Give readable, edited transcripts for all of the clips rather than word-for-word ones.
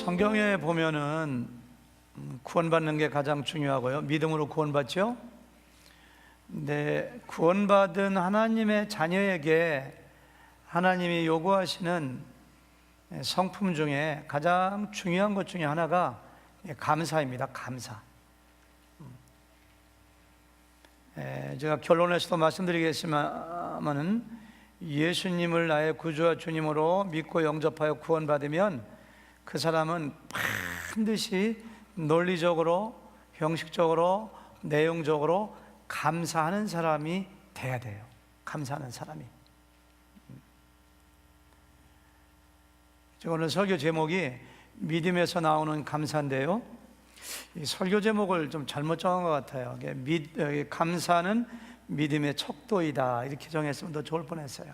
성경에 보면은 구원받는 게 가장 중요하고요. 믿음으로 구원받죠. 근데 구원받은 하나님의 자녀에게 하나님이 요구하시는 성품 중에 가장 중요한 것 중에 하나가 감사입니다. 감사. 제가 결론에서도 말씀드리겠지만은 예수님을 나의 구주와 주님으로 믿고 영접하여 구원받으면 그 사람은 반드시 논리적으로, 형식적으로, 내용적으로 감사하는 사람이 돼야 돼요. 감사하는 사람이. 오늘 설교 제목이 믿음에서 나오는 감사인데요, 이 설교 제목을 좀 잘못 정한 것 같아요. 감사는 믿음의 척도이다, 이렇게 정했으면 더 좋을 뻔했어요.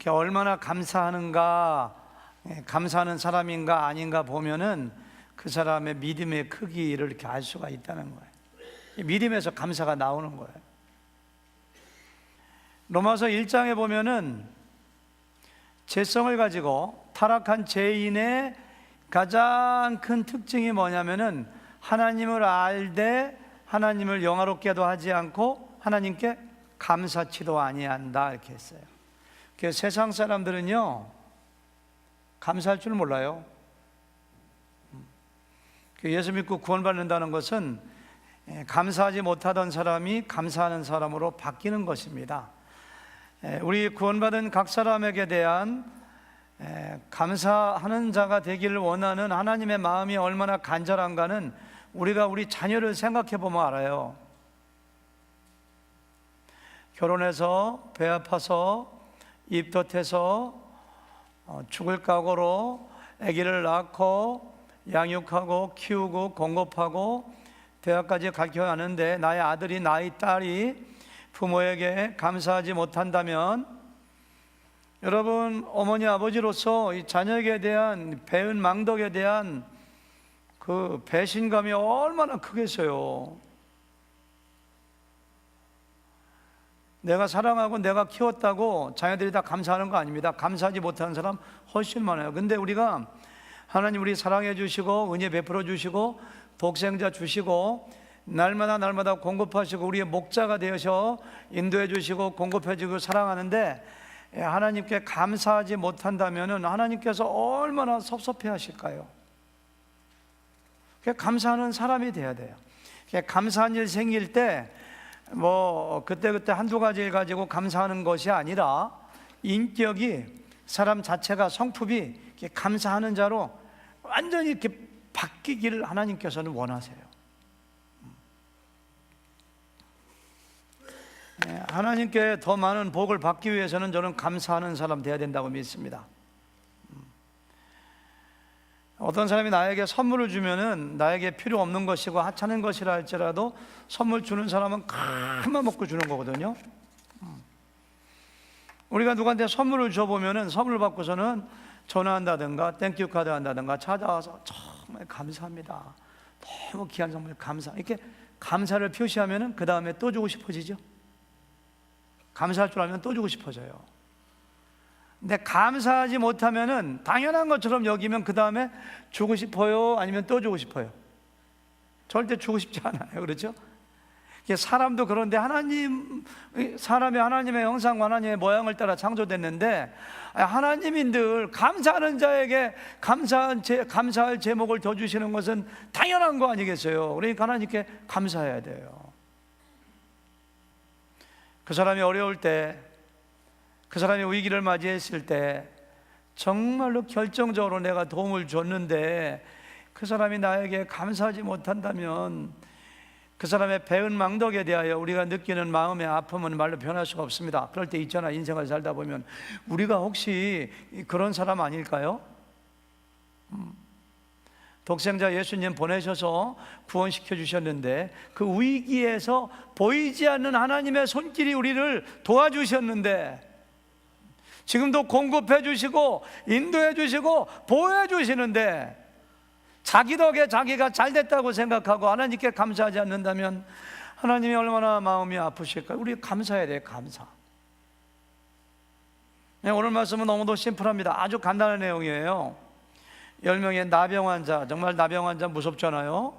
얼마나 감사하는가, 감사하는 사람인가 아닌가 보면은 그 사람의 믿음의 크기를 이렇게 알 수가 있다는 거예요. 믿음에서 감사가 나오는 거예요. 로마서 1장에 보면은 죄성을 가지고 타락한 죄인의 가장 큰 특징이 뭐냐면은 하나님을 알되 하나님을 영화롭게도 하지 않고 하나님께 감사치도 아니한다, 이렇게 했어요. 세상 사람들은요, 감사할 줄 몰라요. 예수 믿고 구원받는다는 것은 감사하지 못하던 사람이 감사하는 사람으로 바뀌는 것입니다. 우리 구원받은 각 사람에게 대한 감사하는 자가 되기를 원하는 하나님의 마음이 얼마나 간절한가는 우리가 우리 자녀를 생각해 보면 알아요. 결혼해서 배 아파서 입덧해서 죽을 각오로 아기를 낳고 양육하고 키우고 공급하고 대학까지 가르쳐가는데 나의 아들이 나의 딸이 부모에게 감사하지 못한다면, 여러분 어머니 아버지로서 이 자녀에게 대한 배은 망덕에 대한 그 배신감이 얼마나 크겠어요. 내가 사랑하고 내가 키웠다고 자녀들이 다 감사하는 거 아닙니다. 감사하지 못하는 사람 훨씬 많아요. 근데 우리가 하나님 우리 사랑해 주시고 은혜 베풀어 주시고 독생자 주시고 날마다 공급하시고 우리의 목자가 되어서 인도해 주시고 공급해 주고 사랑하는데, 하나님께 감사하지 못한다면 하나님께서 얼마나 섭섭해 하실까요? 감사하는 사람이 돼야 돼요. 감사한 일 생길 때 그때 한두 가지를 가지고 감사하는 것이 아니라 인격이, 사람 자체가, 성품이 감사하는 자로 완전히 이렇게 바뀌기를 하나님께서는 원하세요. 하나님께 더 많은 복을 받기 위해서는 저는 감사하는 사람 되어야 된다고 믿습니다. 어떤 사람이 나에게 선물을 주면은 나에게 필요 없는 것이고 하찮은 것이라 할지라도 선물 주는 사람은 큰맘 먹고 주는 거거든요. 우리가 누구한테 선물을 줘보면은 선물 받고서는 전화한다든가 땡큐 카드 한다든가 찾아와서 정말 감사합니다, 너무 귀한 선물 감사, 이렇게 감사를 표시하면은 그 다음에 또 주고 싶어지죠. 감사할 줄 알면 또 주고 싶어져요. 근데 감사하지 못하면은 당연한 것처럼 여기면 그 다음에 주고 싶어요, 아니면 또 주고 싶어요. 절대 주고 싶지 않아요. 그렇죠? 사람도 그런데 사람이 하나님의 형상과 하나님의 모양을 따라 창조됐는데, 하나님이 늘 감사하는 자에게 감사할 제목을 더 주시는 것은 당연한 거 아니겠어요? 그러니까 하나님께 감사해야 돼요. 그 사람이 어려울 때, 그 사람이 위기를 맞이했을 때 정말로 결정적으로 내가 도움을 줬는데 그 사람이 나에게 감사하지 못한다면 그 사람의 배은 망덕에 대하여 우리가 느끼는 마음의 아픔은 말로 표현할 수가 없습니다. 그럴 때 있잖아, 인생을 살다 보면 우리가 혹시 그런 사람 아닐까요? 독생자 예수님 보내셔서 구원시켜 주셨는데 그 위기에서 보이지 않는 하나님의 손길이 우리를 도와주셨는데, 지금도 공급해 주시고 인도해 주시고 보호해 주시는데, 자기 덕에 자기가 잘 됐다고 생각하고 하나님께 감사하지 않는다면 하나님이 얼마나 마음이 아프실까요? 우리 감사해야 돼요. 감사. 오늘 말씀은 너무도 심플합니다. 아주 간단한 내용이에요. 10명의 나병 환자, 정말 나병 환자 무섭잖아요.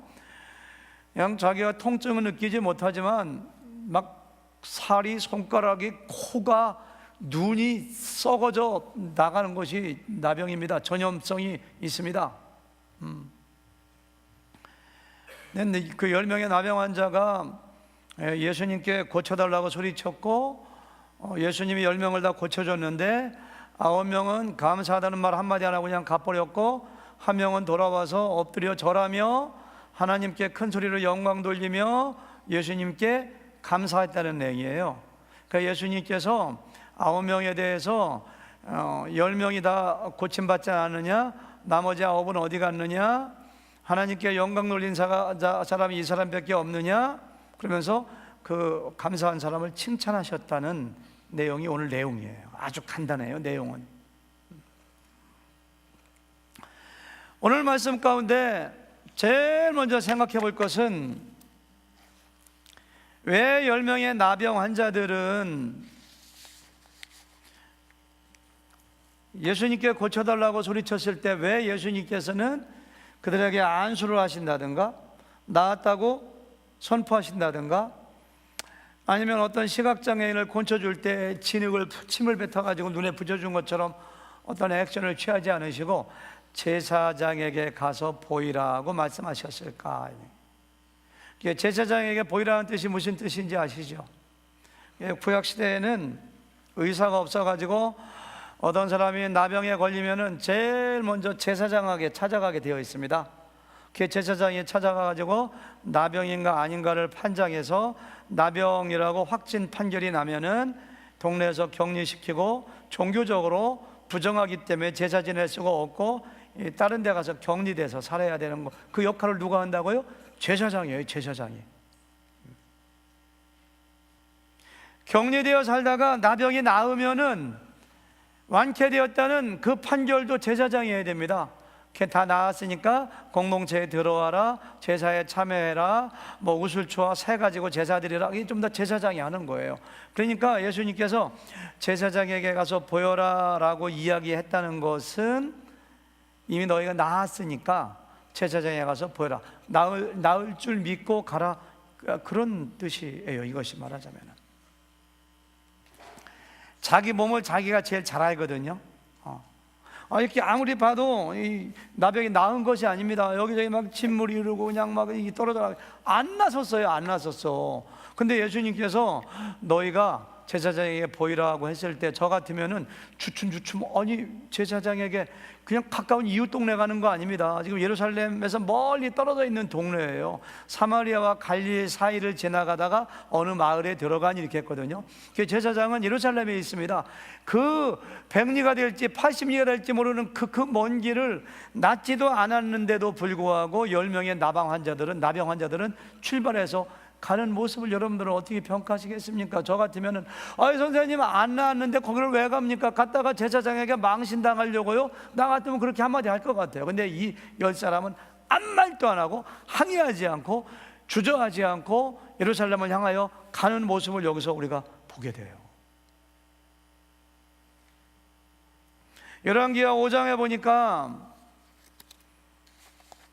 그냥 자기가 통증을 느끼지 못하지만 막 살이, 손가락이, 코가, 눈이 썩어져 나가는 것이 나병입니다. 전염성이 있습니다. 근데 그 10명의 나병 환자가 예수님께 고쳐달라고 소리쳤고, 예수님이 10명을 다 고쳐줬는데 9명은 감사하다는 말 한마디 안 하고 그냥 가버렸고, 한 명은 돌아와서 엎드려 절하며 하나님께 큰 소리로 영광 돌리며 예수님께 감사했다는 내용이에요. 그러니까 예수님께서 9명에 대해서 10명이 다 고침받지 않느냐, 나머지 9은 어디 갔느냐, 하나님께 영광 돌린 사람이 이 사람밖에 없느냐, 그러면서 그 감사한 사람을 칭찬하셨다는 내용이 오늘 내용이에요. 아주 간단해요, 내용은. 오늘 말씀 가운데 제일 먼저 생각해 볼 것은, 왜 10명의 나병 환자들은 예수님께 고쳐달라고 소리쳤을 때 왜 예수님께서는 그들에게 안수를 하신다든가 나았다고 선포하신다든가, 아니면 어떤 시각장애인을 고쳐줄 때 침을 뱉어가지고 눈에 붙여준 것처럼 어떤 액션을 취하지 않으시고 제사장에게 가서 보이라고 말씀하셨을까? 제사장에게 보이라는 뜻이 무슨 뜻인지 아시죠? 구약시대에는 의사가 없어가지고 어떤 사람이 나병에 걸리면은 제일 먼저 제사장에게 찾아가게 되어 있습니다. 그 제사장이 찾아가가지고 나병인가 아닌가를 판정해서 나병이라고 확진 판결이 나면은 동네에서 격리시키고, 종교적으로 부정하기 때문에 제사 지낼 수가 없고 다른 데 가서 격리돼서 살아야 되는 거, 그 역할을 누가 한다고요? 제사장이에요, 제사장이. 격리되어 살다가 나병이 나으면은 완쾌되었다는 그 판결도 제사장이 해야 됩니다. 다 나았으니까 공동체에 들어와라, 제사에 참여해라, 뭐 우슬초와 새 가지고 제사 드리라, 이게 좀 더 제사장이 하는 거예요. 그러니까 예수님께서 제사장에게 가서 보여라 라고 이야기했다는 것은 이미 너희가 나았으니까 제사장에 가서 보여라, 나을 줄 믿고 가라, 그런 뜻이에요. 이것이 말하자면 자기 몸을 자기가 제일 잘 알거든요. 이렇게 아무리 봐도 이 나병이 나은 것이 아닙니다. 여기저기 막 침물이 흐르고 그냥 막 떨어져, 안 나섰어요. 안 나섰어. 근데 예수님께서 너희가 제사장에게 보이라고 했을 때 저 같으면은 주춤주춤, 아니 제사장에게 그냥 가까운 이웃 동네 가는 거 아닙니다. 지금 예루살렘에서 멀리 떨어져 있는 동네예요. 사마리아와 갈릴리 사이를 지나가다가 어느 마을에 들어가니 이렇게 했거든요. 그 제사장은 예루살렘에 있습니다. 그 100리가 될지 80리가 될지 모르는 그 먼 길을 낫지도 않았는데도 불구하고 10명의 나병 환자들은 출발해서 가는 모습을 여러분들은 어떻게 평가하시겠습니까? 저 같으면은 선생님 안 나왔는데 거기를 왜 갑니까? 갔다가 제사장에게 망신당하려고요? 나 같으면 그렇게 한마디 할 것 같아요. 근데 이 10사람은 아무 말도 안 하고 항의하지 않고 주저하지 않고 예루살렘을 향하여 가는 모습을 여기서 우리가 보게 돼요. 열왕기하 5장에 보니까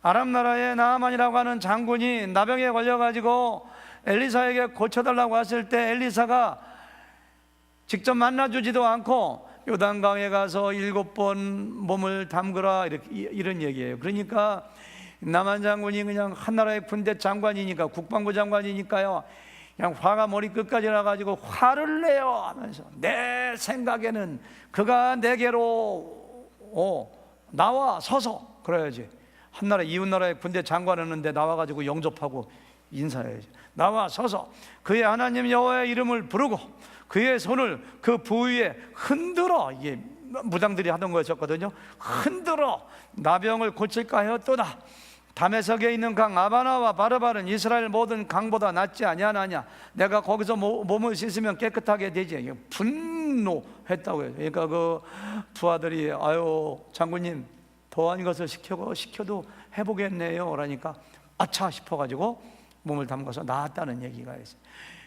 아람 나라의 나아만이라고 하는 장군이 나병에 걸려가지고 엘리사에게 고쳐달라고 했을 때 엘리사가 직접 만나주지도 않고 요단강에 가서 7번 몸을 담그라, 이런 얘기예요. 그러니까 나만 장군이 그냥 한 나라의 군대 장관이니까, 국방부 장관이니까요, 그냥 화가 머리 끝까지 나가지고 화를 내요 하면서, 내 생각에는 그가 내게로 나와 서서, 그래야지. 한 나라 이웃 나라의 군대 장관이었는데 나와가지고 영접하고 인사해야지. 나와 서서 그의 하나님 여호와의 이름을 부르고 그의 손을 그 부위에 흔들어, 이게 무당들이 하던 거였거든요. 흔들어 나병을 고칠까 하였도다. 다메섹에 있는 강 아바나와 바르바는 이스라엘 모든 강보다 낫지 아니하나냐. 내가 거기서 몸을 씻으면 깨끗하게 되지. 분노했다고 해요. 그러니까 그 부하들이 아유 장군님 더한 것을 시켜도 해보겠네요 그러니까 아차 싶어가지고 몸을 담가서 나았다는 얘기가 있어요.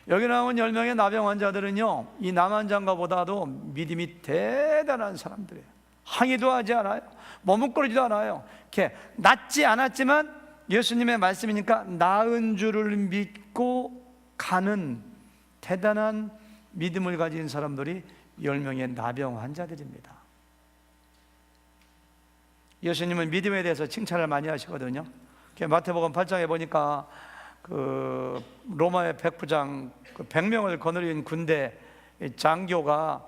여기 나온 10명의 나병 환자들은요, 이 남한 장가보다도 믿음이 대단한 사람들이에요. 항의도 하지 않아요. 머뭇거리지도 않아요. 이렇게 낫지 않았지만 예수님의 말씀이니까 나은 줄을 믿고 가는 대단한 믿음을 가진 사람들이 10명의 나병 환자들입니다. 예수님은 믿음에 대해서 칭찬을 많이 하시거든요. 마태복음 8장에 보니까 그 로마의 백부장 100명을 거느린 군대 장교가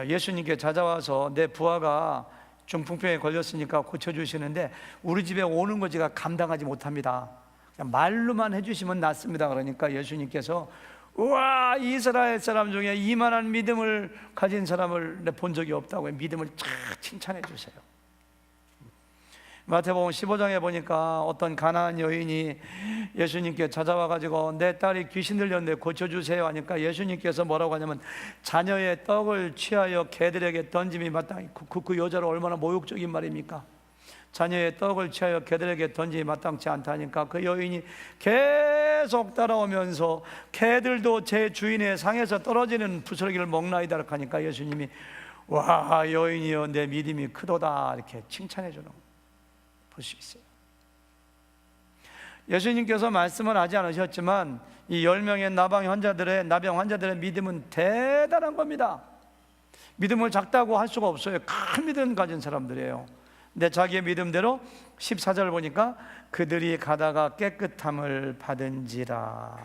예수님께 찾아와서 내 부하가 중풍병에 걸렸으니까 고쳐주시는데 우리 집에 오는 거 제가 감당하지 못합니다. 그냥 말로만 해주시면 낫습니다. 그러니까 예수님께서 우와, 이스라엘 사람 중에 이만한 믿음을 가진 사람을 본 적이 없다고 믿음을 쫙 칭찬해 주세요. 마태복음 15장에 보니까 어떤 가나안 여인이 예수님께 찾아와 가지고 내 딸이 귀신 들렸는데 고쳐주세요 하니까 예수님께서 뭐라고 하냐면 자녀의 떡을 취하여 개들에게 던짐이 마땅히 그 여자를 얼마나 모욕적인 말입니까? 자녀의 떡을 취하여 개들에게 던짐이 마땅치 않다니까 그 여인이 계속 따라오면서 개들도 제 주인의 상에서 떨어지는 부스러기를 먹나이다 하니까 예수님이 와, 여인이여 내 믿음이 크도다 이렇게 칭찬해 주는 거예요. 볼 수 있어요. 예수님께서 말씀은 하지 않으셨지만 이 10명의 나병 환자들의 믿음은 대단한 겁니다. 믿음을 작다고 할 수가 없어요. 큰 믿음 가진 사람들이에요. 근데 자기의 믿음대로 14절 보니까 그들이 가다가 깨끗함을 받은지라.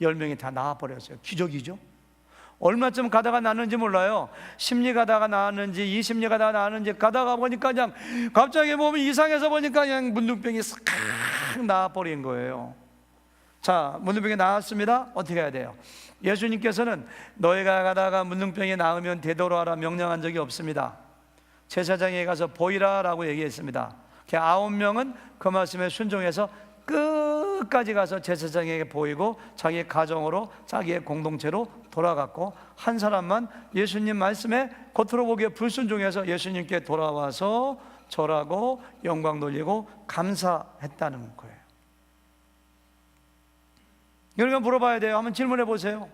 10명이 다 나아버렸어요. 기적이죠. 얼마쯤 가다가 나는지 몰라요. 10리 가다가 나았는지 20리 가다가 나았는지 가다가 보니까 그냥 갑자기 몸이 이상해서 보니까 그냥 문둥병이 싹 나아버린 거예요. 자, 문둥병이 나았습니다. 어떻게 해야 돼요? 예수님께서는 너희가 가다가 문둥병이 나으면 되돌아라 명령한 적이 없습니다. 제사장에 가서 보이라 라고 얘기했습니다. 9명은 그 말씀에 순종해서 끝까지 가서 제사장에게 보이고 자기 가정으로 자기의 공동체로 돌아갔고 한 사람만 예수님 말씀에 겉으로 보기에 불순종해서 예수님께 돌아와서 절하고 영광 돌리고 감사했다는 거예요. 여러분가 물어봐야 돼요. 한번 질문해 보세요.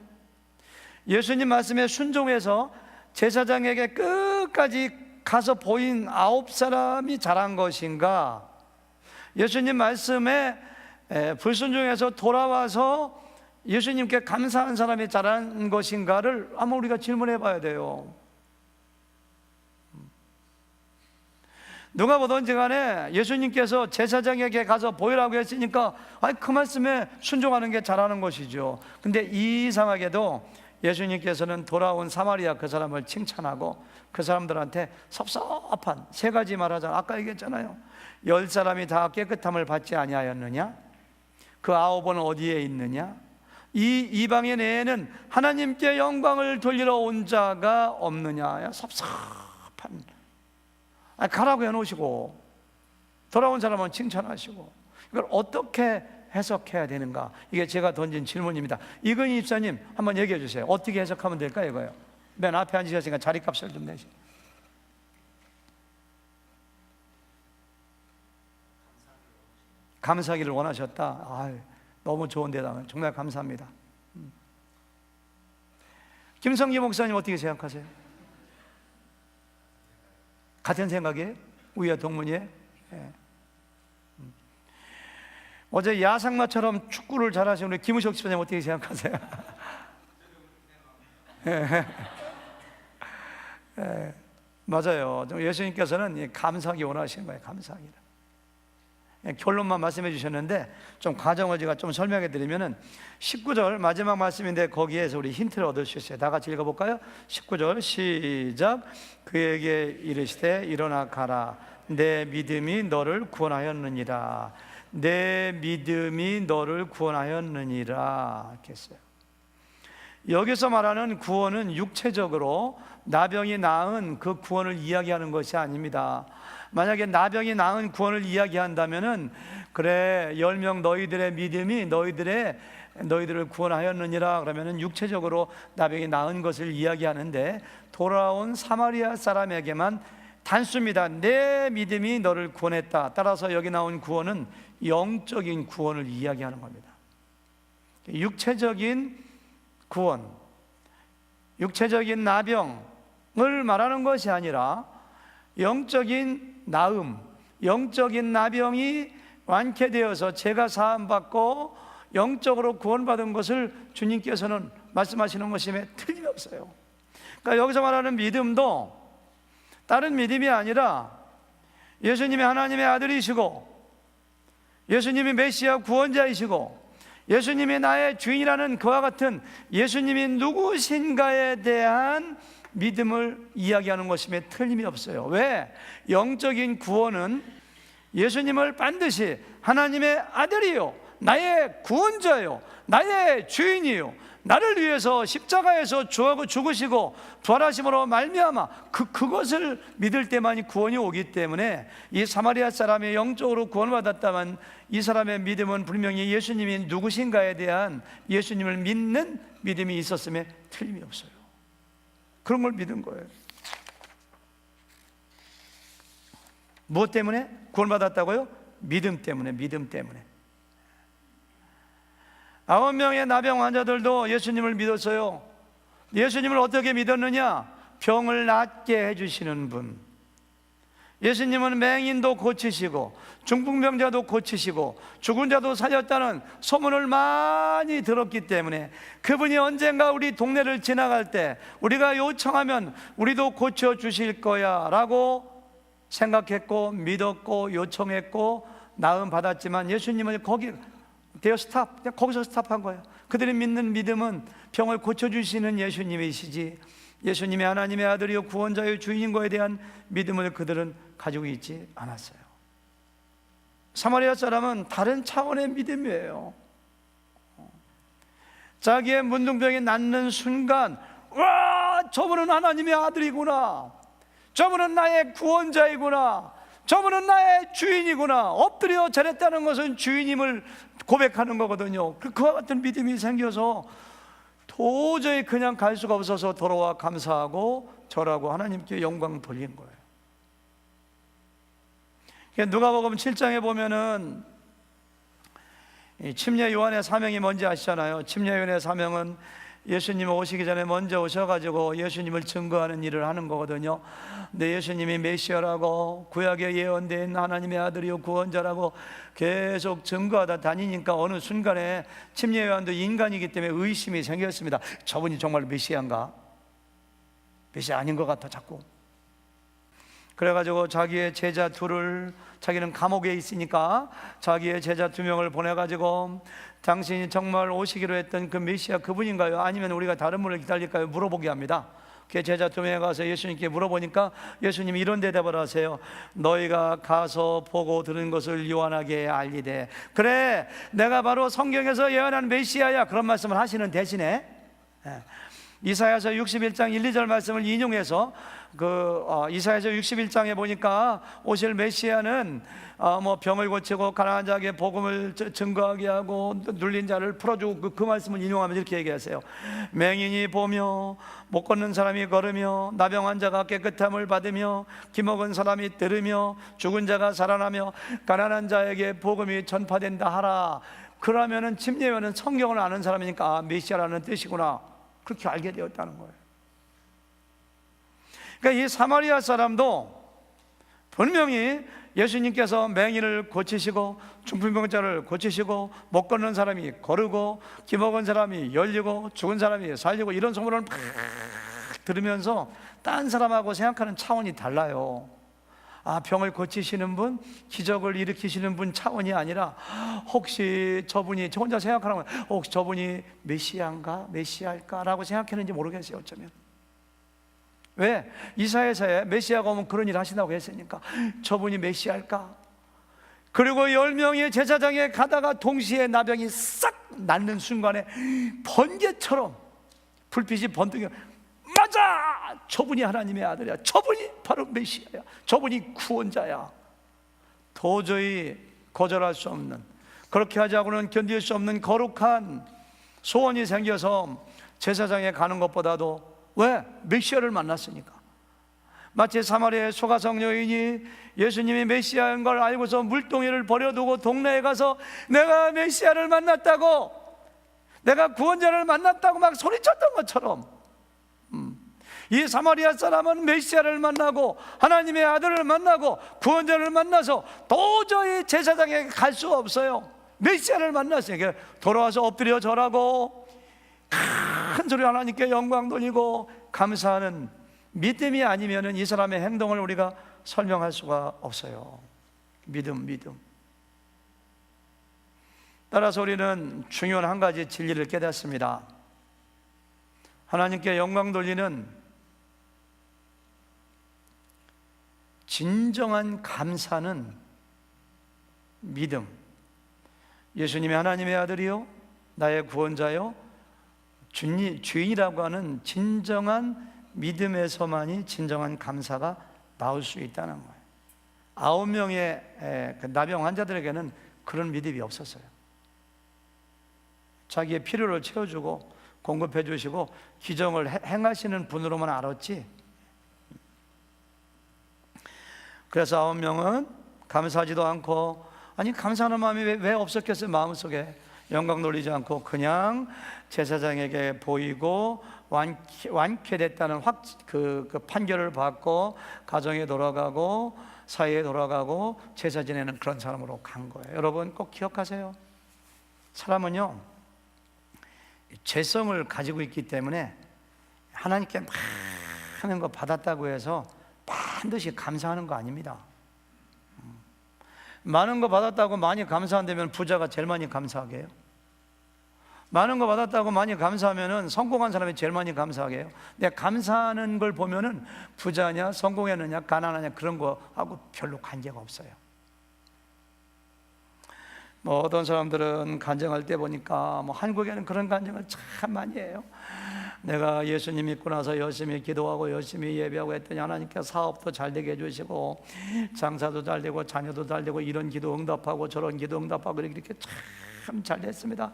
예수님 말씀에 순종해서 제사장에게 끝까지 가서 보인 9사람이 잘한 것인가? 예수님 말씀에 불순종해서 돌아와서 예수님께 감사한 사람이 잘한 것인가를 한번 우리가 질문해 봐야 돼요. 누가 보든지 간에 예수님께서 제사장에게 가서 보이라고 했으니까 그 말씀에 순종하는 게 잘하는 것이죠. 근데 이상하게도 예수님께서는 돌아온 사마리아 그 사람을 칭찬하고 그 사람들한테 섭섭한 3가지 말하자. 아까 얘기했잖아요. 10사람이 다 깨끗함을 받지 아니하였느냐? 그 9은 어디에 있느냐? 이 이방인 외에는 하나님께 영광을 돌리러 온 자가 없느냐? 섭섭한 가라고 해놓으시고 돌아온 사람은 칭찬하시고 이걸 어떻게 해석해야 되는가? 이게 제가 던진 질문입니다. 이건희 집사님 한번 얘기해 주세요. 어떻게 해석하면 될까 이거예요. 맨 앞에 앉으셨으니까 자리값을 좀 내시. 감사하기를 원하셨다. 너무 좋은 대답. 정말 감사합니다. 김성기 목사님 어떻게 생각하세요? 같은 생각이에요? 우리와 동문이에요? 예. 어제 야상마처럼 축구를 잘하시는 우리 김우석 집사님 어떻게 생각하세요? 예. 예. 맞아요. 예수님께서는 감사하기 원하시는 거예요. 감사하기를. 결론만 말씀해 주셨는데 좀 과정을 제가 좀 설명해 드리면은 19절 마지막 말씀인데 거기에서 우리 힌트를 얻을 수 있어요. 다 같이 읽어볼까요? 19절 시작. 그에게 이르시되 일어나 가라. 내 믿음이 너를 구원하였느니라. 내 믿음이 너를 구원하였느니라. 이렇게 했어요. 여기서 말하는 구원은 육체적으로 나병이 나은 그 구원을 이야기하는 것이 아닙니다. 만약에 나병이 나은 구원을 이야기한다면은 그래 10명 너희들의 믿음이 너희들을 구원하였느니라 그러면은 육체적으로 나병이 나은 것을 이야기하는데 돌아온 사마리아 사람에게만 단수입니다. 내 믿음이 너를 구원했다. 따라서 여기 나온 구원은 영적인 구원을 이야기하는 겁니다. 육체적인 구원, 육체적인 나병을 말하는 것이 아니라 영적인 나음, 영적인 나병이 완쾌되어서 죄가 사함받고 영적으로 구원받은 것을 주님께서는 말씀하시는 것임에 틀림이 없어요. 그러니까 여기서 말하는 믿음도 다른 믿음이 아니라 예수님이 하나님의 아들이시고 예수님이 메시아 구원자이시고 예수님이 나의 주인이라는 그와 같은 예수님이 누구신가에 대한 믿음을 이야기하는 것임에 틀림이 없어요. 왜? 영적인 구원은 예수님을 반드시 하나님의 아들이요, 나의 구원자요, 나의 주인이요, 나를 위해서 십자가에서 죽으시고 부활하심으로 말미암아 그것을 믿을 때만이 구원이 오기 때문에 이 사마리아 사람이 영적으로 구원받았다면 이 사람의 믿음은 분명히 예수님이 누구신가에 대한 예수님을 믿는 믿음이 있었음에 틀림이 없어요. 그런 걸 믿은 거예요. 무엇 때문에 구원받았다고요? 믿음 때문에. 9명의 나병 환자들도 예수님을 믿었어요. 예수님을 어떻게 믿었느냐? 병을 낫게 해주시는 분. 예수님은 맹인도 고치시고 중풍병자도 고치시고 죽은 자도 살렸다는 소문을 많이 들었기 때문에 그분이 언젠가 우리 동네를 지나갈 때 우리가 요청하면 우리도 고쳐주실 거야 라고 생각했고 믿었고 요청했고 나음 받았지만 예수님은 그냥 거기서 스탑한 거예요. 그들이 믿는 믿음은 병을 고쳐주시는 예수님이시지 예수님이 하나님의 아들이요 구원자요 주인인 거에 대한 믿음을 그들은 가지고 있지 않았어요. 사마리아 사람은 다른 차원의 믿음이에요. 자기의 문둥병이 낫는 순간 와, 저분은 하나님의 아들이구나, 저분은 나의 구원자이구나, 저분은 나의 주인이구나, 엎드려 절했다는 것은 주인임을 고백하는 거거든요. 그와 같은 믿음이 생겨서 도저히 그냥 갈 수가 없어서 돌아와 감사하고 절하고 하나님께 영광 돌린 거예요. 누가복음 7장에 보면은 침례 요한의 사명이 뭔지 아시잖아요. 침례 요한의 사명은 예수님 오시기 전에 먼저 오셔가지고 예수님을 증거하는 일을 하는 거거든요. 근데 예수님이 메시아라고 구약에 예언된 하나님의 아들이요 구원자라고 계속 증거하다 다니니까 어느 순간에 침례 요한도 인간이기 때문에 의심이 생겼습니다. 저분이 정말 메시아인가? 메시아 아닌 것 같아 자꾸. 그래가지고 자기의 제자 둘을, 자기는 감옥에 있으니까 자기의 제자 2명을 보내가지고 당신이 정말 오시기로 했던 그 메시아 그분인가요? 아니면 우리가 다른 분을 기다릴까요? 물어보게 합니다. 그 제자 2명이 가서 예수님께 물어보니까 예수님이 이런 대답을 하세요. 너희가 가서 보고 들은 것을 요한에게 알리되 그래 내가 바로 성경에서 예언한 메시아야, 그런 말씀을 하시는 대신에 이사야서 61장 1, 2절 말씀을 인용해서 이사야서 61장에 보니까 오실 메시아는 병을 고치고 가난한 자에게 복음을 증거하게 하고 눌린 자를 풀어주고 그 말씀을 인용하면서 이렇게 얘기하세요. 맹인이 보며 못 걷는 사람이 걸으며 나병 환자가 깨끗함을 받으며 기먹은 사람이 들으며 죽은 자가 살아나며 가난한 자에게 복음이 전파된다 하라. 그러면은 침례 요한은 성경을 아는 사람이니까 메시아라는 뜻이구나, 그렇게 알게 되었다는 거예요. 그러니까 이 사마리아 사람도 분명히 예수님께서 맹인을 고치시고 중풍병자를 고치시고 못 걷는 사람이 걸으고 기먹은 사람이 열리고 죽은 사람이 살리고 이런 소문을 막 들으면서 딴 사람하고 생각하는 차원이 달라요. 병을 고치시는 분, 기적을 일으키시는 분 차원이 아니라 혹시 저분이, 저 혼자 생각하는 거예요. 혹시 저분이 메시아인가? 메시아일까? 라고 생각했는지 모르겠어요. 어쩌면. 왜? 이사야서에 메시아가 오면 그런 일 하신다고 했으니까 저분이 메시아일까? 그리고 10명의 제사장에 가다가 동시에 나병이 싹 낫는 순간에 번개처럼 불빛이 번뜩여, 맞아! 저분이 하나님의 아들이야, 저분이 바로 메시아야, 저분이 구원자야. 도저히 거절할 수 없는, 그렇게 하자고는 견딜 수 없는 거룩한 소원이 생겨서 제사장에 가는 것보다도, 왜? 메시아를 만났으니까. 마치 사마리아의 소가성 여인이 예수님이 메시아인 걸 알고서 물동이를 버려두고 동네에 가서 내가 메시아를 만났다고, 내가 구원자를 만났다고 막 소리쳤던 것처럼 이 사마리아 사람은 메시아를 만나고 하나님의 아들을 만나고 구원자를 만나서 도저히 제사장에게 갈 수가 없어요. 메시아를 만났으니까 돌아와서 엎드려 절하고 큰 소리 하나님께 영광 돌리고 감사하는 믿음이 아니면 이 사람의 행동을 우리가 설명할 수가 없어요. 믿음. 따라서 우리는 중요한 한 가지 진리를 깨닫습니다. 하나님께 영광 돌리는 진정한 감사는 믿음. 예수님이 하나님의 아들이요 나의 구원자요 주인이라고 하는 진정한 믿음에서만이 진정한 감사가 나올 수 있다는 거예요. 9명의 나병 환자들에게는 그런 믿음이 없었어요. 자기의 필요를 채워주고 공급해 주시고 기적을 행하시는 분으로만 알았지. 그래서 9명은 감사하지도 않고, 아니 감사하는 마음이 왜 없었겠어요? 마음속에 영광 돌리지 않고 그냥 제사장에게 보이고 완쾌됐다는 그 판결을 받고 가정에 돌아가고 사회에 돌아가고 제사 지내는 그런 사람으로 간 거예요. 여러분 꼭 기억하세요. 사람은요 죄성을 가지고 있기 때문에 하나님께 많은 거 받았다고 해서 반드시 감사하는 거 아닙니다. 많은 거 받았다고 많이 감사한다면 부자가 제일 많이 감사하게 해요. 많은 거 받았다고 많이 감사하면 성공한 사람이 제일 많이 감사하게 해요. 근데 감사하는 걸 보면은 부자냐 성공했느냐 가난하냐 그런 거하고 별로 관계가 없어요. 뭐 어떤 사람들은 간증할 때 보니까 뭐 한국에는 그런 간증을 참 많이 해요. 내가 예수님 믿고 나서 열심히 기도하고 열심히 예배하고 했더니 하나님께 사업도 잘 되게 해주시고 장사도 잘 되고 자녀도 잘 되고 이런 기도 응답하고 저런 기도 응답하고 이렇게 참 잘 됐습니다.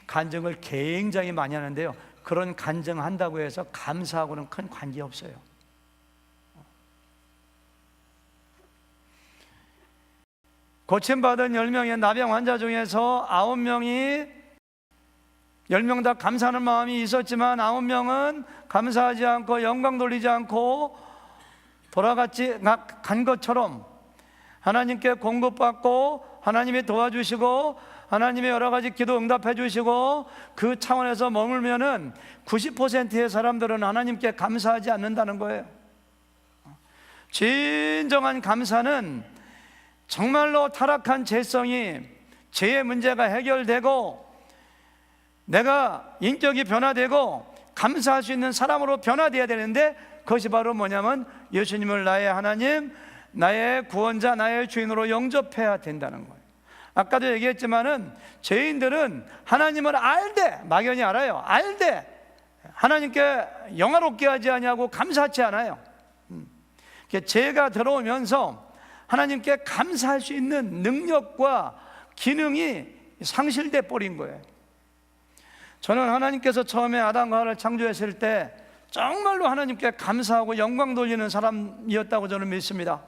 간증을 굉장히 많이 하는데요, 그런 간증한다고 해서 감사하고는 큰 관계 없어요. 고침받은 10명의 나병 환자 중에서 9명이 10명 다 감사하는 마음이 있었지만 9명은 감사하지 않고 영광 돌리지 않고 간 것처럼 하나님께 공급받고 하나님이 도와주시고 하나님의 여러 가지 기도 응답해 주시고 그 차원에서 머물면은 90%의 사람들은 하나님께 감사하지 않는다는 거예요. 진정한 감사는 정말로 타락한 죄성이 죄의 문제가 해결되고 내가 인격이 변화되고 감사할 수 있는 사람으로 변화되어야 되는데, 그것이 바로 뭐냐면 예수님을 나의 하나님, 나의 구원자, 나의 주인으로 영접해야 된다는 거예요. 아까도 얘기했지만은 죄인들은 하나님을 알되, 막연히 알아요. 알되 하나님께 영화롭게 하지 아니하고 감사하지 않아요. 죄가 들어오면서 하나님께 감사할 수 있는 능력과 기능이 상실돼 버린 거예요. 저는 하나님께서 처음에 아담과 하와를 창조했을 때 정말로 하나님께 감사하고 영광 돌리는 사람이었다고 저는 믿습니다.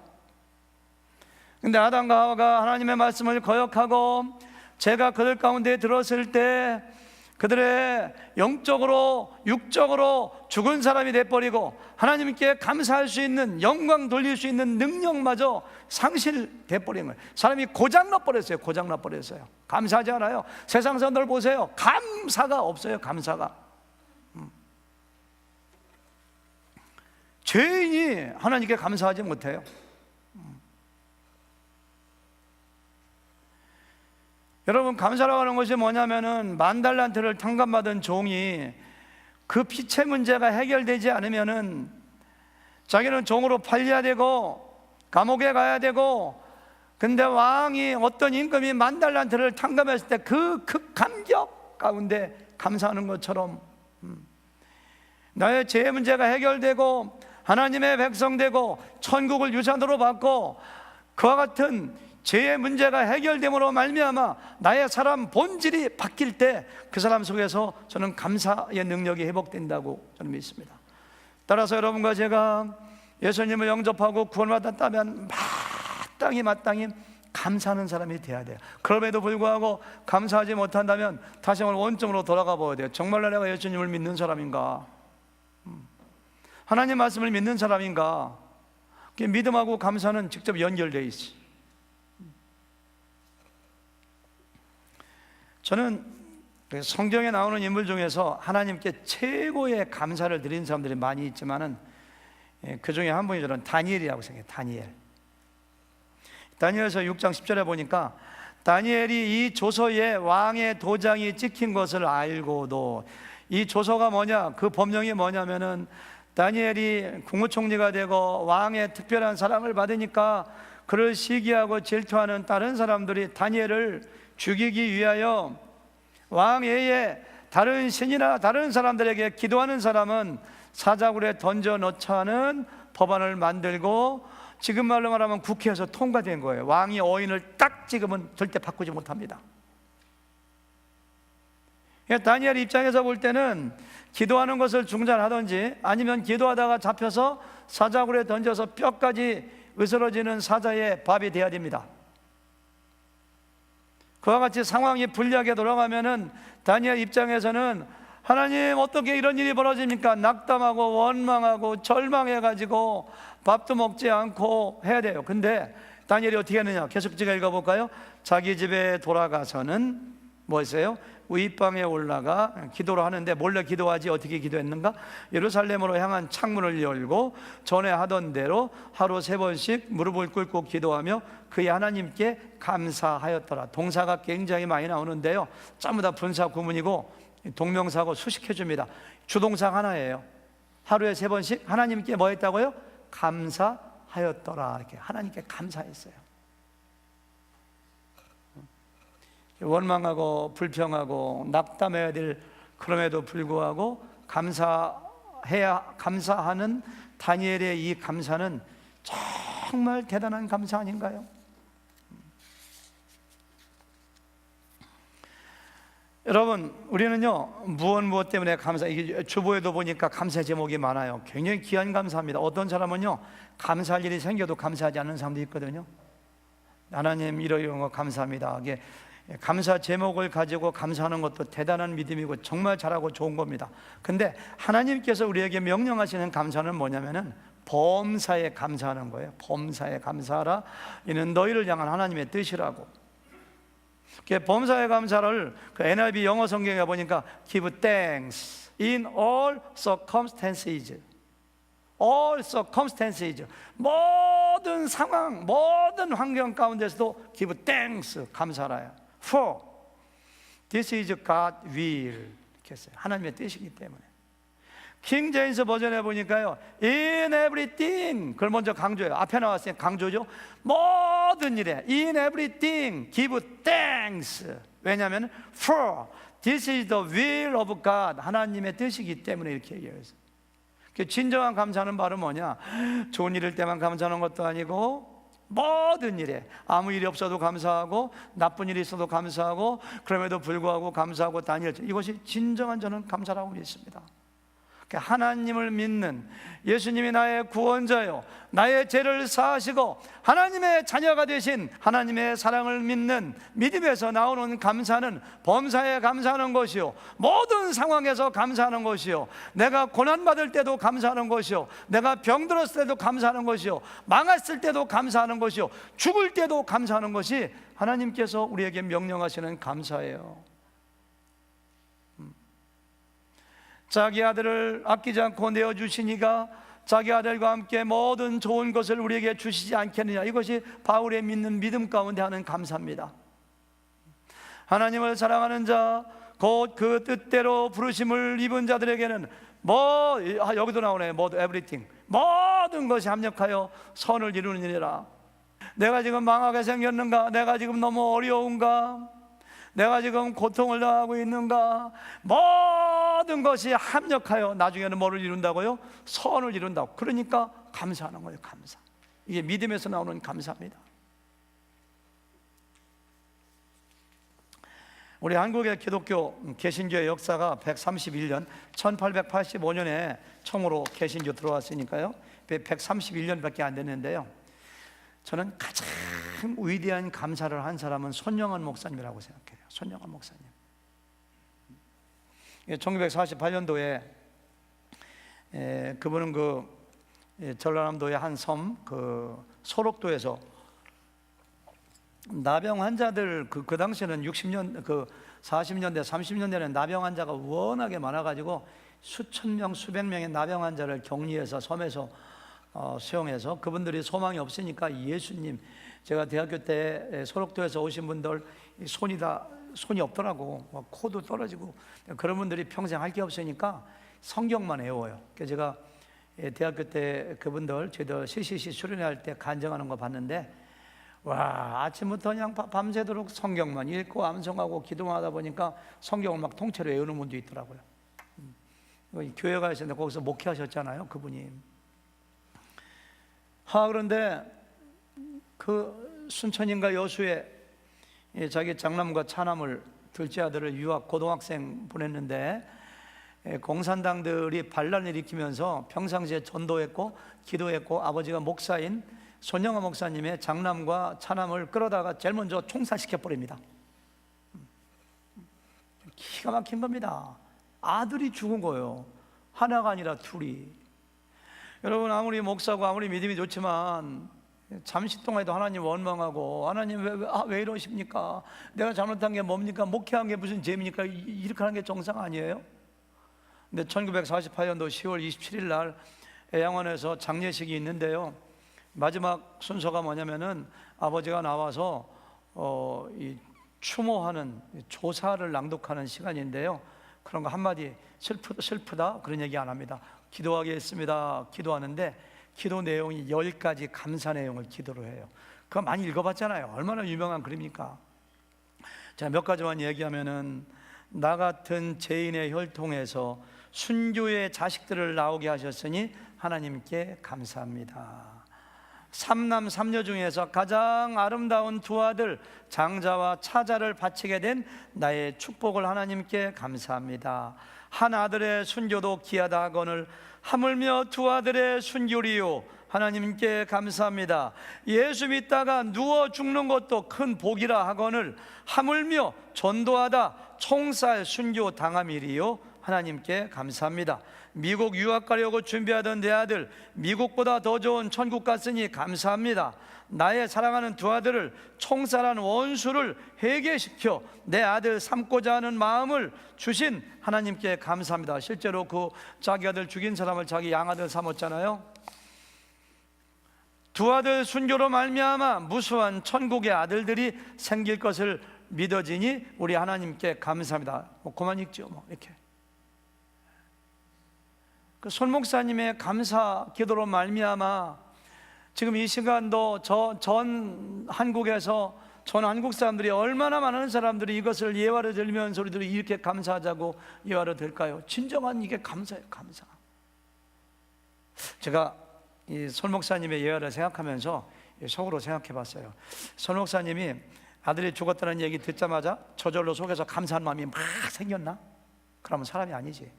근데 아담과 하와가 하나님의 말씀을 거역하고 죄가 그들 가운데 들었을 때 그들의 영적으로 육적으로 죽은 사람이 돼버리고 하나님께 감사할 수 있는, 영광 돌릴 수 있는 능력마저 상실돼 버린 거예요. 사람이 고장나버렸어요. 고장나버렸어요. 감사하지 않아요. 세상 사람들 보세요. 감사가 없어요. 감사가. 죄인이 하나님께 감사하지 못해요. 여러분, 감사라고 하는 것이 뭐냐면은 10,000달란트를 탕감받은 종이 그 피체 문제가 해결되지 않으면은 자기는 종으로 팔려야 되고 감옥에 가야 되고, 근데 왕이 어떤 임금이 10,000달란트를 탕감했을 때 그 감격 가운데 감사하는 것처럼 나의 죄 문제가 해결되고 하나님의 백성 되고 천국을 유산으로 받고 그와 같은 죄의 문제가 해결됨으로 말미암아 나의 사람 본질이 바뀔 때 그 사람 속에서 저는 감사의 능력이 회복된다고 저는 믿습니다. 따라서 여러분과 제가 예수님을 영접하고 구원받았다면 마땅히 감사하는 사람이 돼야 돼요. 그럼에도 불구하고 감사하지 못한다면 다시 한번 원점으로 돌아가 봐야 돼요. 정말로 내가 예수님을 믿는 사람인가? 하나님 말씀을 믿는 사람인가? 믿음하고 감사는 직접 연결되어 있어요. 저는 성경에 나오는 인물 중에서 하나님께 최고의 감사를 드린 사람들이 많이 있지만은 그 중에 한 분이 저는 다니엘이라고 생각해요. 다니엘서 6장 10절에 보니까 다니엘이 이 조서에 왕의 도장이 찍힌 것을 알고도, 이 조서가 뭐냐, 그 법령이 뭐냐면은 다니엘이 국무총리가 되고 왕의 특별한 사랑을 받으니까 그를 시기하고 질투하는 다른 사람들이 다니엘을 죽이기 위하여 왕 외에 다른 신이나 다른 사람들에게 기도하는 사람은 사자굴에 던져 넣자는 법안을 만들고, 지금 말로 말하면 국회에서 통과된 거예요. 왕이 어인을 딱 찍으면 절대 바꾸지 못합니다. 다니엘 입장에서 볼 때는 기도하는 것을 중단하든지 아니면 기도하다가 잡혀서 사자굴에 던져서 뼈까지 으스러지는 사자의 밥이 돼야 됩니다. 그와 같이 상황이 불리하게 돌아가면은 다니엘 입장에서는 하나님, 어떻게 이런 일이 벌어집니까? 낙담하고 원망하고 절망해가지고 밥도 먹지 않고 해야 돼요. 근데 다니엘이 어떻게 했느냐? 계속 제가 읽어볼까요? 자기 집에 돌아가서는 뭐였어요? 윗방에 올라가 기도를 하는데, 몰래 기도하지 어떻게 기도했는가? 예루살렘으로 향한 창문을 열고 전에 하던 대로 하루 3번씩 무릎을 꿇고 기도하며 그의 하나님께 감사하였더라. 동사가 굉장히 많이 나오는데요, 전부 다 분사 구문이고 동명사고 수식해 줍니다. 주동사 하나예요. 하루에 3번씩 하나님께 뭐 했다고요? 감사하였더라. 이렇게 하나님께 감사했어요. 원망하고 불평하고 낙담해야 될, 그럼에도 불구하고 감사하는 다니엘의 이 감사는 정말 대단한 감사 아닌가요? 여러분, 우리는요 무엇 때문에 감사, 이게 주보에도 보니까 감사 제목이 많아요. 굉장히 귀한 감사입니다. 어떤 사람은요 감사할 일이 생겨도 감사하지 않는 사람도 있거든요. 하나님 이런 거 감사합니다. 이게 감사 제목을 가지고 감사하는 것도 대단한 믿음이고 정말 잘하고 좋은 겁니다. 근데 하나님께서 우리에게 명령하시는 감사는 뭐냐면은 범사에 감사하는 거예요. 범사에 감사하라. 이는 너희를 향한 하나님의 뜻이라고. 범사에 감사를 그 NIV 영어 성경에 보니까 give thanks in all circumstances. all circumstances, 모든 상황, 모든 환경 가운데서도 give thanks, 감사라요. For this is God will, 이렇게 했어요. 하나님의 뜻이기 때문에. 킹 제임스 버전에 보니까요 in everything, 그걸 먼저 강조해요. 앞에 나왔으니까 강조죠. 모든 일에 in everything give thanks. 왜냐하면 for this is the will of God, 하나님의 뜻이기 때문에 이렇게 얘기해요. 진정한 감사는 바로 뭐냐? 좋은 일일 때만 감사하는 것도 아니고 모든 일에, 아무 일이 없어도 감사하고 나쁜 일이 있어도 감사하고 그럼에도 불구하고 감사하고 다니엘, 이것이 진정한 저는 감사라고 믿습니다. 하나님을 믿는, 예수님이 나의 구원자요 나의 죄를 사하시고 하나님의 자녀가 되신 하나님의 사랑을 믿는 믿음에서 나오는 감사는 범사에 감사하는 것이요, 모든 상황에서 감사하는 것이요, 내가 고난받을 때도 감사하는 것이요, 내가 병들었을 때도 감사하는 것이요, 망했을 때도 감사하는 것이요, 죽을 때도 감사하는 것이 하나님께서 우리에게 명령하시는 감사예요. 자기 아들을 아끼지 않고 내어주시니가 자기 아들과 함께 모든 좋은 것을 우리에게 주시지 않겠느냐. 이것이 바울의 믿는 믿음 가운데 하는 감사입니다. 하나님을 사랑하는 자, 곧 그 뜻대로 부르심을 입은 자들에게는 여기도 나오네요. everything, 모든 것이 합력하여 선을 이루는 일이라. 내가 지금 망하게 생겼는가? 내가 지금 너무 어려운가? 내가 지금 고통을 당하고 있는가? 모든 것이 합력하여 나중에는 뭐를 이룬다고요? 선을 이룬다고. 그러니까 감사하는 거예요. 감사. 이게 믿음에서 나오는 감사입니다. 우리 한국의 기독교 개신교의 역사가 131년 1885년에 처음으로 개신교 들어왔으니까요 131년밖에 안 됐는데요, 저는 가장 위대한 감사를 한 사람은 손영원 목사님이라고 생각해요. 손영원 목사님. 1948년도에 그분은 전라남도의 한 섬 소록도에서 나병 환자들 그 당시에는 60년 40년대 30년대에는 나병 환자가 워낙에 많아가지고 수천 명 수백 명의 나병 환자를 격리해서 섬에서 수용해서 그분들이 소망이 없으니까 예수님, 제가 대학교 때 소록도에서 오신 분들 손이 없더라고, 코도 떨어지고, 그런 분들이 평생 할 게 없으니까 성경만 외워요. 그래서 제가 대학교 때 그분들 저희들 CCC 수련회 때 간증하는 거 봤는데, 와, 아침부터 그냥 밤새도록 성경만 읽고 암송하고 기도하다 보니까 성경을 막 통째로 외우는 분도 있더라고요. 교회 가셨는데 거기서 목회하셨잖아요, 그분이. 그런데 그 순천인가 여수에 자기 장남과 차남을 둘째 아들을 유학 고등학생 보냈는데, 공산당들이 반란을 일으키면서 평상시에 전도했고 기도했고, 아버지가 목사인 손영아 목사님의 장남과 차남을 끌어다가 제일 먼저 총살시켜 버립니다. 기가 막힌 겁니다. 아들이 죽은 거예요. 하나가 아니라 둘이. 여러분, 아무리 목사고 아무리 믿음이 좋지만 잠시 동안에도 하나님 원망하고, 하나님 왜 이러십니까? 내가 잘못한 게 뭡니까? 목회한 게 무슨 죄입니까? 이렇게 하는 게 정상 아니에요? 근데 1948년도 10월 27일 날 애양원에서 장례식이 있는데요, 마지막 순서가 뭐냐면은 아버지가 나와서 이 추모하는, 조사를 낭독하는 시간인데요, 그런 거 한마디 슬프다 그런 얘기 안 합니다. 기도하겠습니다. 기도하는데 기도 내용이 10가지 감사 내용을 기도로 해요. 그거 많이 읽어봤잖아요. 얼마나 유명한 글입니까? 자, 몇 가지만 얘기하면은, 나 같은 죄인의 혈통에서 순교의 자식들을 나오게 하셨으니 하나님께 감사합니다. 삼남 삼녀 중에서 가장 아름다운 두 아들 장자와 차자를 바치게 된 나의 축복을 하나님께 감사합니다. 한 아들의 순교도 귀하다 하거늘 하물며 두 아들의 순교리요 하나님께 감사합니다. 예수 믿다가 누워 죽는 것도 큰 복이라 하거늘 하물며 전도하다 총살 순교 당함이리요 하나님께 감사합니다. 미국 유학 가려고 준비하던 내 아들 미국보다 더 좋은 천국 갔으니 감사합니다. 나의 사랑하는 두 아들을 총살한 원수를 회개시켜 내 아들 삼고자 하는 마음을 주신 하나님께 감사합니다. 실제로 그 자기 아들 죽인 사람을 자기 양아들 삼았잖아요. 두 아들 순교로 말미암아 무수한 천국의 아들들이 생길 것을 믿어지니 우리 하나님께 감사합니다. 그만 읽죠, 이렇게. 그 손 목사님의 감사 기도로 말미암아 지금 이 시간도 전 한국에서 전 한국 사람들이, 얼마나 많은 사람들이 이것을 예화를 들으면서 우리들이 이렇게 감사하자고 예화를 들까요? 진정한 이게 감사예요, 감사. 제가 이 손 목사님의 예화를 생각하면서 속으로 생각해 봤어요. 손 목사님이 아들이 죽었다는 얘기 듣자마자 저절로 속에서 감사한 마음이 막 생겼나? 그러면 사람이 아니지.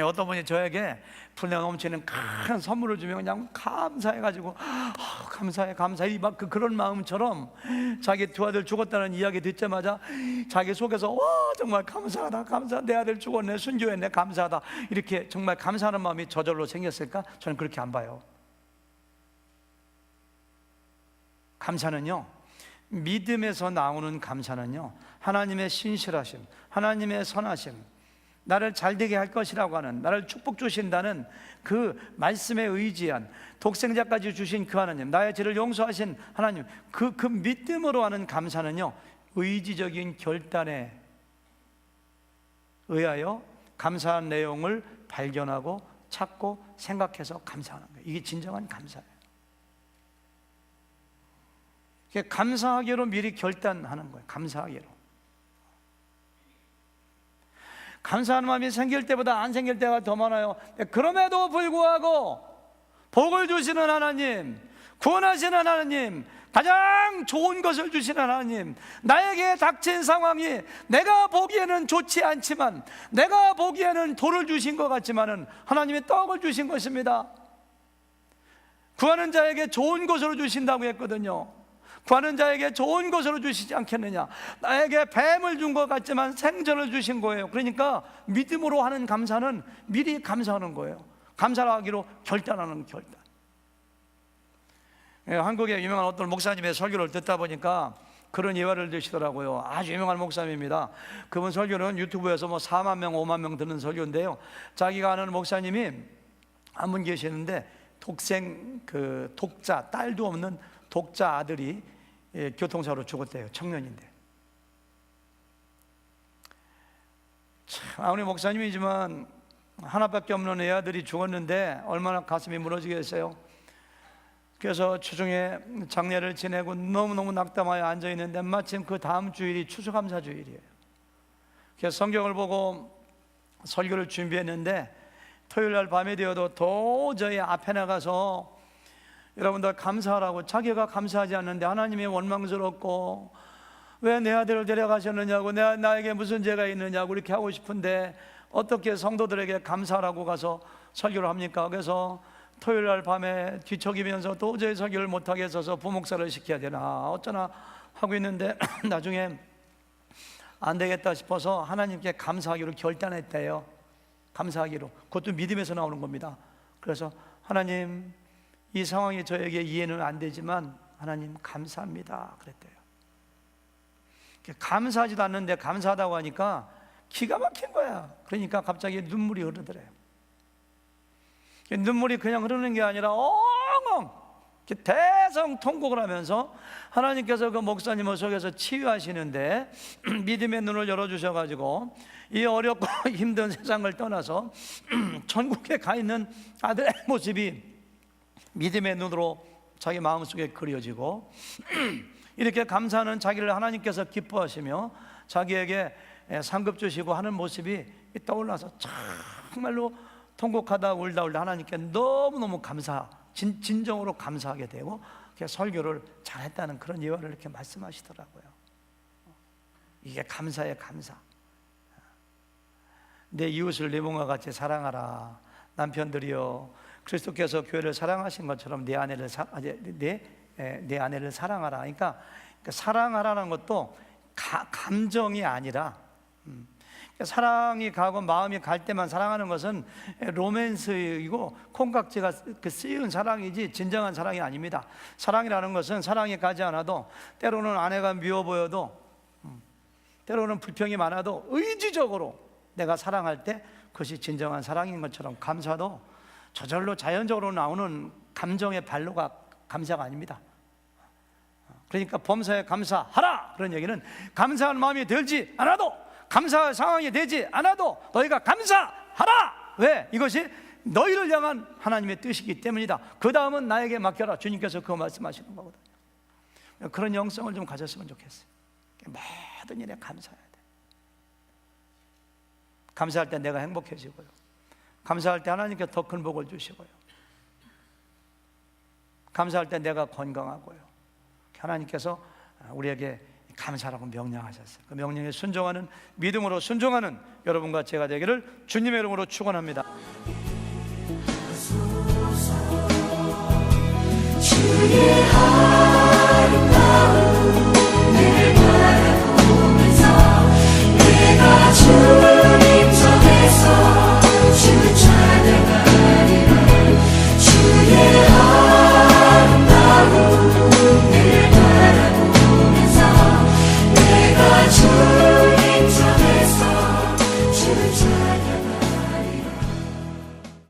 어떤 분이 저에게 분량 넘치는 큰 선물을 주면 그냥 감사해가지고 감사해 막 그런 마음처럼 자기 두 아들 죽었다는 이야기 듣자마자 자기 속에서 와 정말 감사하다, 내 아들 죽었네, 순교했네, 감사하다, 이렇게 정말 감사하는 마음이 저절로 생겼을까? 저는 그렇게 안 봐요. 감사는요, 믿음에서 나오는 감사는요, 하나님의 신실하심, 하나님의 선하심, 나를 잘되게 할 것이라고 하는, 나를 축복 주신다는 그 말씀에 의지한, 독생자까지 주신 그 하나님, 나의 죄를 용서하신 하나님, 그 믿음으로 하는 감사는요, 의지적인 결단에 의하여 감사한 내용을 발견하고 찾고 생각해서 감사하는 거예요. 이게 진정한 감사예요. 감사하기로 미리 결단하는 거예요. 감사하기로. 감사하는 마음이 생길 때보다 안 생길 때가 더 많아요. 그럼에도 불구하고 복을 주시는 하나님, 구원하시는 하나님, 가장 좋은 것을 주시는 하나님, 나에게 닥친 상황이 내가 보기에는 좋지 않지만, 내가 보기에는 돌을 주신 것 같지만은 하나님의 떡을 주신 것입니다. 구하는 자에게 좋은 것으로 주신다고 했거든요. 구하는 자에게 좋은 것으로 주시지 않겠느냐. 나에게 뱀을 준 것 같지만 생전을 주신 거예요. 그러니까 믿음으로 하는 감사는 미리 감사하는 거예요. 감사하기로 결단하는 결단. 한국에 유명한 어떤 목사님의 설교를 듣다 보니까 그런 예화를 드시더라고요. 아주 유명한 목사님입니다. 그분 설교는 유튜브에서 4만 명, 5만 명 듣는 설교인데요. 자기가 아는 목사님이 한 분 계시는데 독자, 딸도 없는 독자 아들이 교통사고로 죽었대요. 청년인데. 참, 아무리 목사님이지만 하나밖에 없는 애 아들이 죽었는데 얼마나 가슴이 무너지겠어요. 그래서 주중에 장례를 지내고 너무너무 낙담하여 앉아있는데 마침 그 다음 주일이 추수감사주일이에요. 그래서 성경을 보고 설교를 준비했는데 토요일날 밤이 되어도 도저히 앞에 나가서 여러분들 감사하라고, 자기가 감사하지 않는데 하나님이 원망스럽고 왜 내 아들을 데려가셨느냐고, 나에게 무슨 죄가 있느냐고 이렇게 하고 싶은데 어떻게 성도들에게 감사하라고 가서 설교를 합니까? 그래서 토요일날 밤에 뒤척이면서 도저히 설교를 못하게 해서 부목사를 시켜야 되나 어쩌나 하고 있는데 나중에 안 되겠다 싶어서 하나님께 감사하기로 결단했대요. 감사하기로. 그것도 믿음에서 나오는 겁니다. 그래서 하나님, 이 상황이 저에게 이해는 안 되지만 하나님 감사합니다 그랬대요. 감사하지도 않는데 감사하다고 하니까 기가 막힌 거야. 그러니까 갑자기 눈물이 흐르더래요. 눈물이 그냥 흐르는 게 아니라 엉엉 대성통곡을 하면서 하나님께서 그 목사님을 속에서 치유하시는데 믿음의 눈을 열어주셔가지고 이 어렵고 힘든 세상을 떠나서 천국에 가 있는 아들의 모습이 믿음의 눈으로 자기 마음속에 그려지고 이렇게 감사하는 자기를 하나님께서 기뻐하시며 자기에게 상급 주시고 하는 모습이 떠올라서 정말로 통곡하다 울다 하나님께 너무너무 진정으로 감사하게 되고 설교를 잘했다는 그런 예화를 이렇게 말씀하시더라고요. 이게 감사의 감사. 내 이웃을 내 몸과 같이 사랑하라. 남편들이여, 그리스도께서 교회를 사랑하신 것처럼 내 아내를 사랑하라. 그러니까 사랑하라는 것도 감정이 아니라 사랑이 가고 마음이 갈 때만 사랑하는 것은 로맨스이고 콩깍지가 씌운 사랑이지 진정한 사랑이 아닙니다. 사랑이라는 것은 사랑이 가지 않아도, 때로는 아내가 미워 보여도, 때로는 불평이 많아도 의지적으로 내가 사랑할 때 그것이 진정한 사랑인 것처럼 감사도 저절로 자연적으로 나오는 감정의 발로가 감사가 아닙니다. 그러니까 범사에 감사하라, 그런 얘기는 감사한 마음이 들지 않아도, 감사할 상황이 되지 않아도 너희가 감사하라. 왜? 이것이 너희를 향한 하나님의 뜻이기 때문이다. 그 다음은 나에게 맡겨라. 주님께서 그거 말씀하시는 거거든요. 그런 영성을 좀 가졌으면 좋겠어요. 모든 일에 감사해야 돼. 감사할 때 내가 행복해지고요, 감사할 때 하나님께 더 큰 복을 주시고요, 감사할 때 내가 건강하고요, 하나님께서 우리에게 감사라고 명령하셨어요. 그 명령에 순종하는, 믿음으로 순종하는 여러분과 제가 되기를 주님의 이름으로 축원합니다. 주의